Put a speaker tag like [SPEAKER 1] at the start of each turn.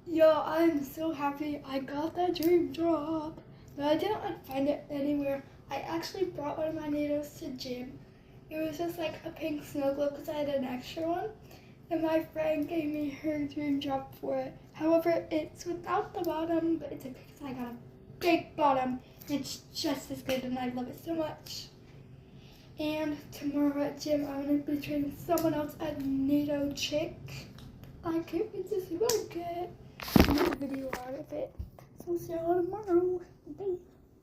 [SPEAKER 1] Yo, I'm so happy I got that dream job. But I didn't find it anywhere. I actually brought one of my needles to gym. It was just like a pink snow globe because I had an extra one. And my friend gave me her dream job for it. However, it's without the bottom, but it's okay because I got a big bottom. It's just as good and I love it so much. And tomorrow at gym, I'm going to be training someone else, a NATO chick. I can't wait to see what I get. Make a video out of it. So see y'all tomorrow. Bye.